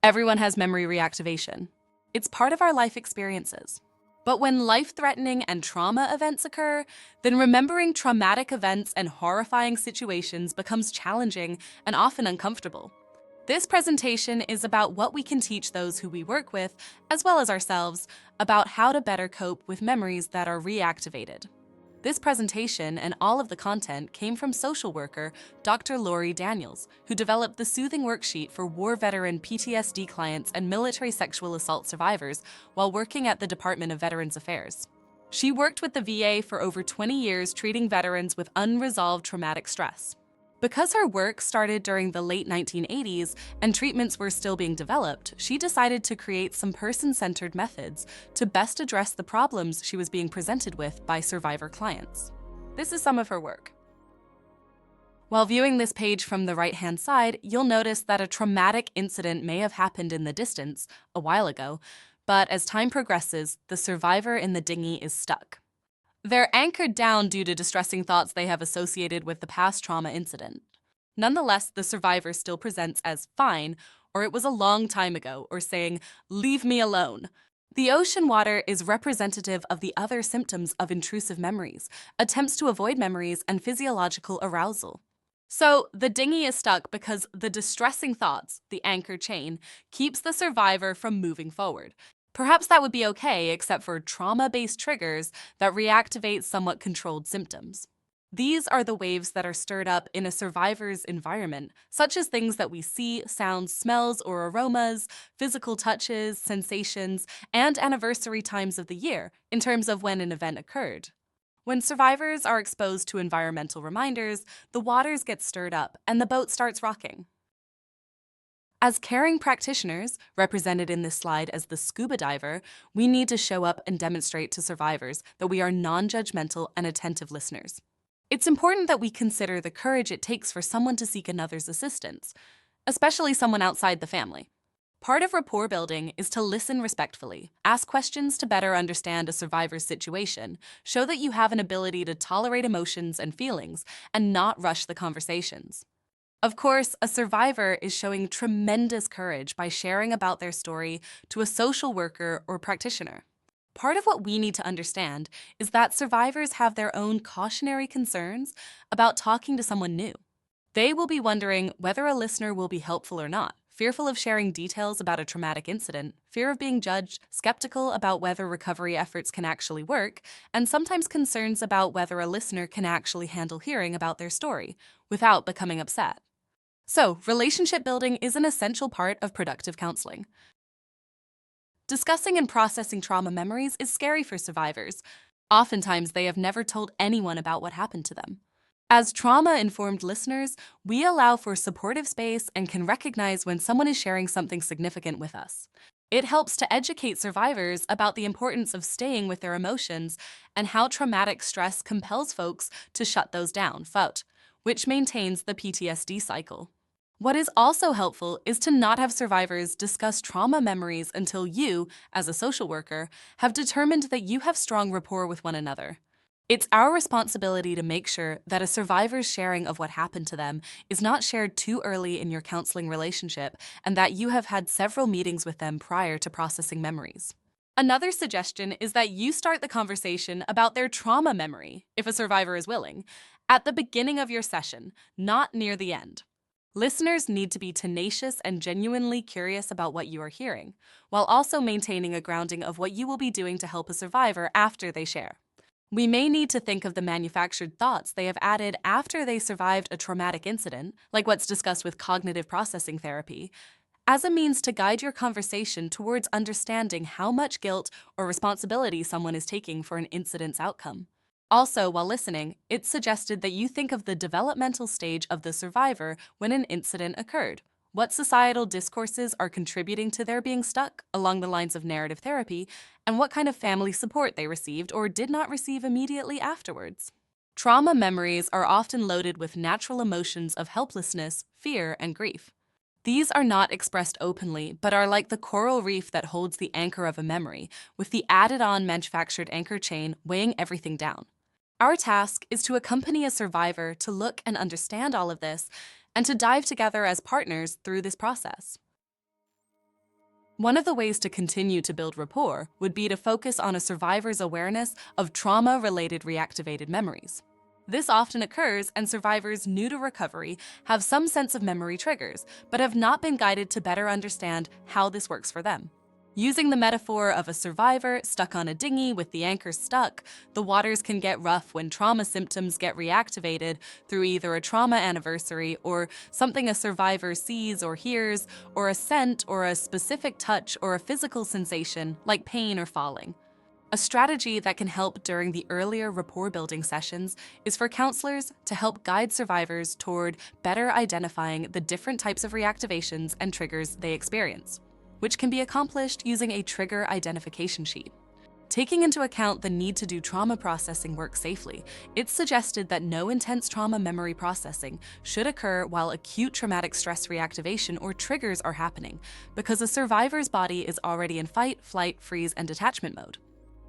Everyone has memory reactivation. It's part of our life experiences. But when life-threatening and trauma events occur, then remembering traumatic events and horrifying situations becomes challenging and often uncomfortable. This presentation is about what we can teach those who we work with, as well as ourselves, about how to better cope with memories that are reactivated. This presentation and all of the content came from social worker Dr. Lori Daniels, who developed the soothing worksheet for war veteran PTSD clients and military sexual assault survivors while working at the Department of Veterans Affairs. She worked with the VA for over 20 years treating veterans with unresolved traumatic stress. Because her work started during the late 1980s and treatments were still being developed, she decided to create some person-centered methods to best address the problems she was being presented with by survivor clients. This is some of her work. While viewing this page from the right-hand side, you'll notice that a traumatic incident may have happened in the distance a while ago, but as time progresses, the survivor in the dinghy is stuck. They're anchored down due to distressing thoughts they have associated with the past trauma incident. Nonetheless, the survivor still presents as fine, or it was a long time ago, or saying, "Leave me alone." The ocean water is representative of the other symptoms of intrusive memories, attempts to avoid memories, and physiological arousal. So, the dinghy is stuck because the distressing thoughts, the anchor chain, keeps the survivor from moving forward. Perhaps that would be okay, except for trauma-based triggers that reactivate somewhat controlled symptoms. These are the waves that are stirred up in a survivor's environment, such as things that we see, sounds, smells, or aromas, physical touches, sensations, and anniversary times of the year in terms of when an event occurred. When survivors are exposed to environmental reminders, the waters get stirred up and the boat starts rocking. As caring practitioners, represented in this slide as the scuba diver, we need to show up and demonstrate to survivors that we are non-judgmental and attentive listeners. It's important that we consider the courage it takes for someone to seek another's assistance, especially someone outside the family. Part of rapport building is to listen respectfully, ask questions to better understand a survivor's situation, show that you have an ability to tolerate emotions and feelings, and not rush the conversations. Of course, a survivor is showing tremendous courage by sharing about their story to a social worker or practitioner. Part of what we need to understand is that survivors have their own cautionary concerns about talking to someone new. They will be wondering whether a listener will be helpful or not, fearful of sharing details about a traumatic incident, fear of being judged, skeptical about whether recovery efforts can actually work, and sometimes concerns about whether a listener can actually handle hearing about their story without becoming upset. So, relationship building is an essential part of productive counseling. Discussing and processing trauma memories is scary for survivors. Oftentimes, they have never told anyone about what happened to them. As trauma-informed listeners, we allow for supportive space and can recognize when someone is sharing something significant with us. It helps to educate survivors about the importance of staying with their emotions and how traumatic stress compels folks to shut those down, which maintains the PTSD cycle. What is also helpful is to not have survivors discuss trauma memories until you, as a social worker, have determined that you have strong rapport with one another. It's our responsibility to make sure that a survivor's sharing of what happened to them is not shared too early in your counseling relationship and that you have had several meetings with them prior to processing memories. Another suggestion is that you start the conversation about their trauma memory, if a survivor is willing, at the beginning of your session, not near the end. Listeners need to be tenacious and genuinely curious about what you are hearing, while also maintaining a grounding of what you will be doing to help a survivor after they share. We may need to think of the manufactured thoughts they have added after they survived a traumatic incident, like what's discussed with cognitive processing therapy, as a means to guide your conversation towards understanding how much guilt or responsibility someone is taking for an incident's outcome. Also, while listening, it's suggested that you think of the developmental stage of the survivor when an incident occurred. What societal discourses are contributing to their being stuck along the lines of narrative therapy, and what kind of family support they received or did not receive immediately afterwards. Trauma memories are often loaded with natural emotions of helplessness, fear, and grief. These are not expressed openly, but are like the coral reef that holds the anchor of a memory, with the added-on manufactured anchor chain weighing everything down. Our task is to accompany a survivor to look and understand all of this and to dive together as partners through this process. One of the ways to continue to build rapport would be to focus on a survivor's awareness of trauma-related reactivated memories. This often occurs, and survivors new to recovery have some sense of memory triggers, but have not been guided to better understand how this works for them. Using the metaphor of a survivor stuck on a dinghy with the anchor stuck, the waters can get rough when trauma symptoms get reactivated through either a trauma anniversary or something a survivor sees or hears, or a scent or a specific touch or a physical sensation like pain or falling. A strategy that can help during the earlier rapport building sessions is for counselors to help guide survivors toward better identifying the different types of reactivations and triggers they experience, which can be accomplished using a trigger identification sheet. Taking into account the need to do trauma processing work safely, it's suggested that no intense trauma memory processing should occur while acute traumatic stress reactivation or triggers are happening, because a survivor's body is already in fight, flight, freeze, and detachment mode.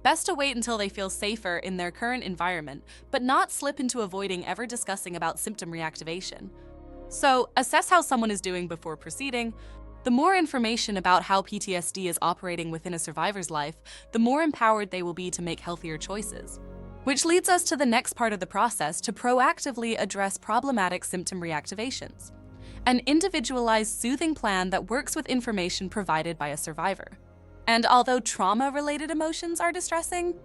Best to wait until they feel safer in their current environment, but not slip into avoiding ever discussing about symptom reactivation. So, assess how someone is doing before proceeding. The more information about how PTSD is operating within a survivor's life, the more empowered they will be to make healthier choices. Which leads us to the next part of the process to proactively address problematic symptom reactivations. An individualized soothing plan that works with information provided by a survivor. And although trauma-related emotions are distressing,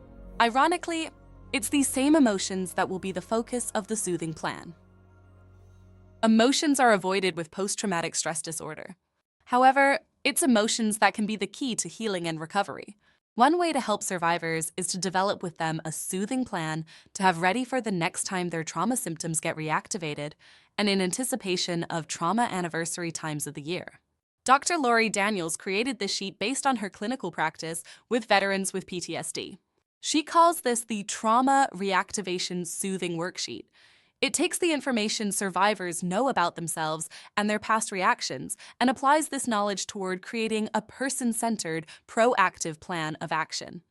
ironically, it's these same emotions that will be the focus of the soothing plan. Emotions are avoided with post-traumatic stress disorder. However, it's emotions that can be the key to healing and recovery. One way to help survivors is to develop with them a soothing plan to have ready for the next time their trauma symptoms get reactivated and in anticipation of trauma anniversary times of the year. Dr. Lori Daniels created this sheet based on her clinical practice with veterans with PTSD. She calls this the Trauma Reactivation Soothing Worksheet. It takes the information survivors know about themselves and their past reactions and applies this knowledge toward creating a person-centered, proactive plan of action.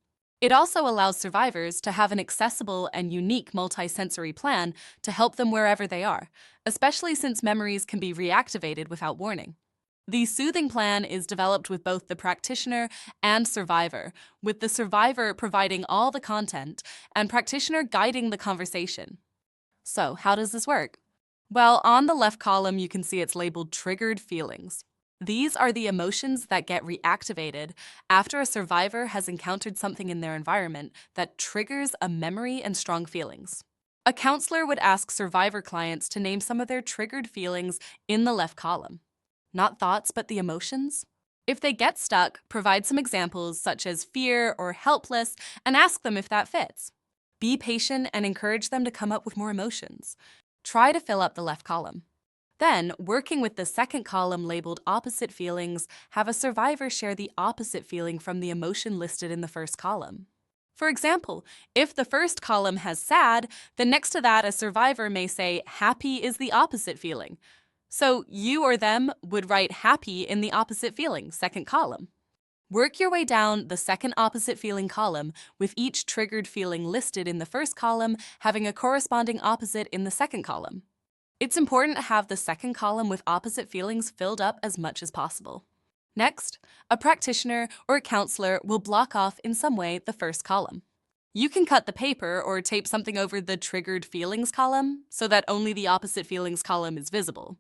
It also allows survivors to have an accessible and unique multisensory plan to help them wherever they are, especially since memories can be reactivated without warning. The soothing plan is developed with both the practitioner and survivor, with the survivor providing all the content and practitioner guiding the conversation. So, how does this work? Well, on the left column, you can see it's labeled Triggered Feelings. These are the emotions that get reactivated after a survivor has encountered something in their environment that triggers a memory and strong feelings. A counselor would ask survivor clients to name some of their triggered feelings in the left column. Not thoughts, but the emotions? If they get stuck, provide some examples such as fear or helpless and ask them if that fits. Be patient and encourage them to come up with more emotions. Try to fill up the left column. Then, working with the second column labeled Opposite Feelings, have a survivor share the opposite feeling from the emotion listed in the first column. For example, if the first column has sad, then next to that a survivor may say happy is the opposite feeling. So you or them would write happy in the opposite feeling, second column. Work your way down the second opposite feeling column with each triggered feeling listed in the first column having a corresponding opposite in the second column. It's important to have the second column with opposite feelings filled up as much as possible. Next, a practitioner or a counselor will block off in some way the first column. You can cut the paper or tape something over the triggered feelings column so that only the opposite feelings column is visible.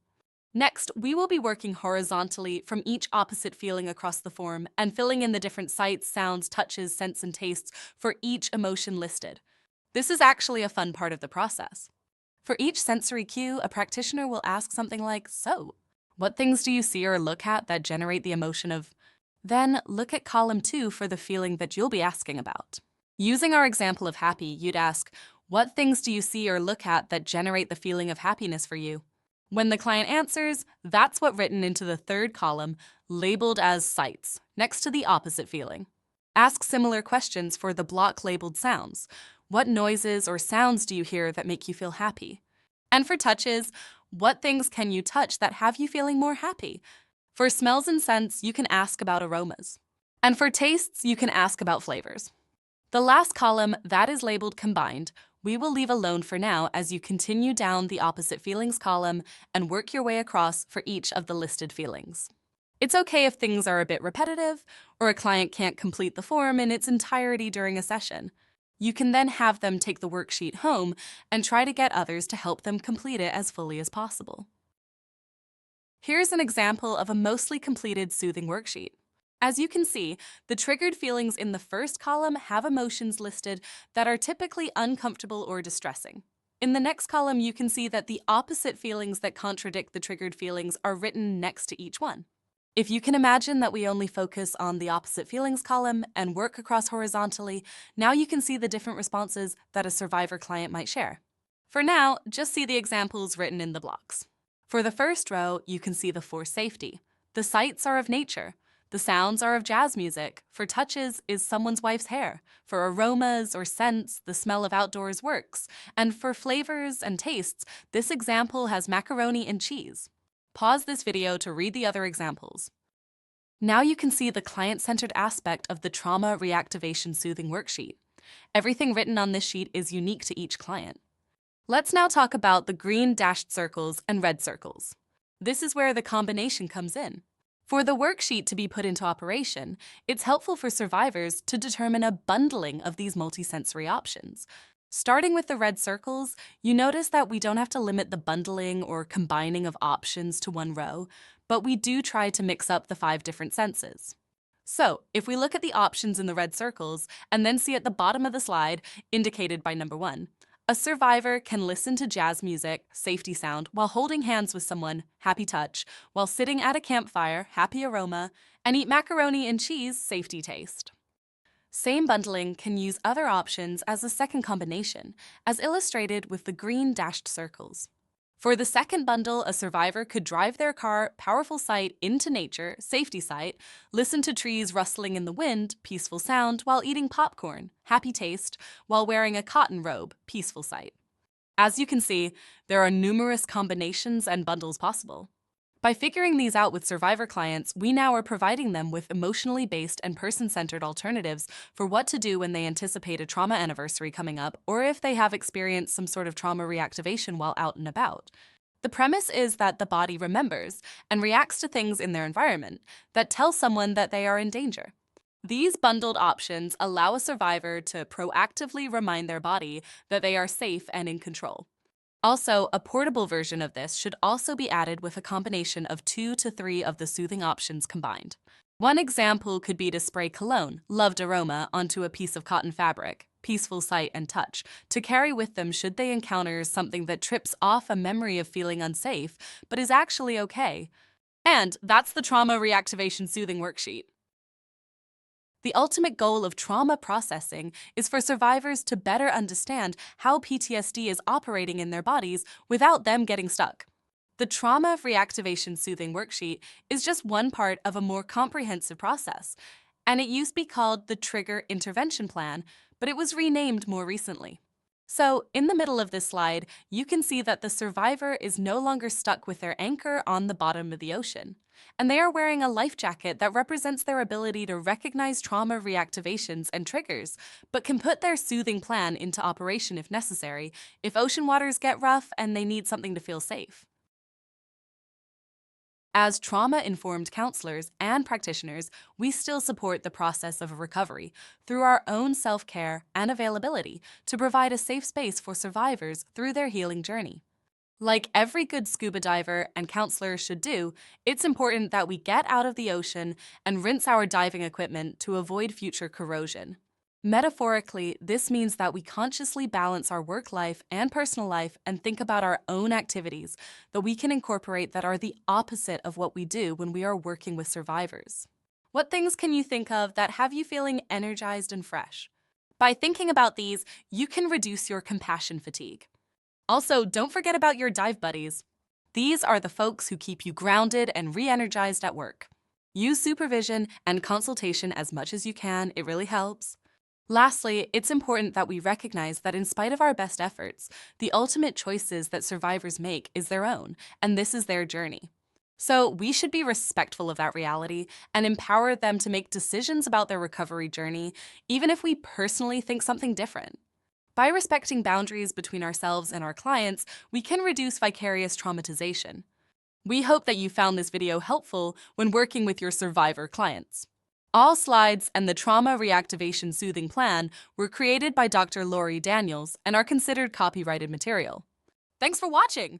Next, we will be working horizontally from each opposite feeling across the form and filling in the different sights, sounds, touches, scents, and tastes for each emotion listed. This is actually a fun part of the process. For each sensory cue, a practitioner will ask something like, "So, what things do you see or look at that generate the emotion of?" Then look at column 2 for the feeling that you'll be asking about. Using our example of happy, you'd ask, "What things do you see or look at that generate the feeling of happiness for you?" When the client answers, that's what's written into the third column, labeled as sights, next to the opposite feeling. Ask similar questions for the block labeled sounds. What noises or sounds do you hear that make you feel happy? And for touches, what things can you touch that have you feeling more happy? For smells and scents, you can ask about aromas. And for tastes, you can ask about flavors. The last column, that is labeled combined, we will leave alone for now as you continue down the opposite feelings column and work your way across for each of the listed feelings. It's okay if things are a bit repetitive or a client can't complete the form in its entirety during a session. You can then have them take the worksheet home and try to get others to help them complete it as fully as possible. Here's an example of a mostly completed soothing worksheet. As you can see, the triggered feelings in the first column have emotions listed that are typically uncomfortable or distressing. In the next column, you can see that the opposite feelings that contradict the triggered feelings are written next to each one. If you can imagine that we only focus on the opposite feelings column and work across horizontally, now you can see the different responses that a survivor client might share. For now, just see the examples written in the blocks. For the first row, you can see the for safety. The sights are of nature. The sounds are of jazz music. For touches is someone's wife's hair. For aromas or scents, the smell of outdoors works. And for flavors and tastes, this example has macaroni and cheese. Pause this video to read the other examples. Now you can see the client-centered aspect of the Trauma Reactivation Soothing Worksheet. Everything written on this sheet is unique to each client. Let's now talk about the green dashed circles and red circles. This is where the combination comes in. For the worksheet to be put into operation, it's helpful for survivors to determine a bundling of these multisensory options. Starting with the red circles, you notice that we don't have to limit the bundling or combining of options to one row, but we do try to mix up the 5 different senses. So, if we look at the options in the red circles and then see at the bottom of the slide, indicated by number 1, a survivor can listen to jazz music, safety sound, while holding hands with someone, happy touch, while sitting at a campfire, happy aroma, and eat macaroni and cheese, safety taste. Same bundling can use other options as a second combination, as illustrated with the green dashed circles. For the second bundle, a survivor could drive their car, powerful sight, into nature, safety sight, listen to trees rustling in the wind, peaceful sound, while eating popcorn, happy taste, while wearing a cotton robe, peaceful sight. As you can see, there are numerous combinations and bundles possible. By figuring these out with survivor clients, we now are providing them with emotionally based and person-centered alternatives for what to do when they anticipate a trauma anniversary coming up or if they have experienced some sort of trauma reactivation while out and about. The premise is that the body remembers and reacts to things in their environment that tell someone that they are in danger. These bundled options allow a survivor to proactively remind their body that they are safe and in control. Also, a portable version of this should also be added with a combination of 2 to 3 of the soothing options combined. One example could be to spray cologne, loved aroma, onto a piece of cotton fabric, peaceful sight and touch, to carry with them should they encounter something that trips off a memory of feeling unsafe, but is actually okay. And that's the Trauma Reactivation Soothing Worksheet. The ultimate goal of trauma processing is for survivors to better understand how PTSD is operating in their bodies without them getting stuck. The Trauma Reactivation Soothing Worksheet is just one part of a more comprehensive process, and it used to be called the Trigger Intervention Plan, but it was renamed more recently. So, in the middle of this slide, you can see that the survivor is no longer stuck with their anchor on the bottom of the ocean, and they are wearing a life jacket that represents their ability to recognize trauma reactivations and triggers, but can put their soothing plan into operation if necessary, if ocean waters get rough and they need something to feel safe. As trauma-informed counselors and practitioners, we still support the process of recovery through our own self-care and availability to provide a safe space for survivors through their healing journey. Like every good scuba diver and counselor should do, it's important that we get out of the ocean and rinse our diving equipment to avoid future corrosion. Metaphorically, this means that we consciously balance our work life and personal life and think about our own activities that we can incorporate that are the opposite of what we do when we are working with survivors. What things can you think of that have you feeling energized and fresh? By thinking about these, you can reduce your compassion fatigue. Also, don't forget about your dive buddies. These are the folks who keep you grounded and re-energized at work. Use supervision and consultation as much as you can, it really helps. Lastly, it's important that we recognize that in spite of our best efforts, the ultimate choices that survivors make is their own, and this is their journey. So we should be respectful of that reality and empower them to make decisions about their recovery journey, even if we personally think something different. By respecting boundaries between ourselves and our clients, we can reduce vicarious traumatization. We hope that you found this video helpful when working with your survivor clients. All slides and the Trauma Reactivation Soothing Plan were created by Dr. Lori Daniels and are considered copyrighted material. Thanks for watching!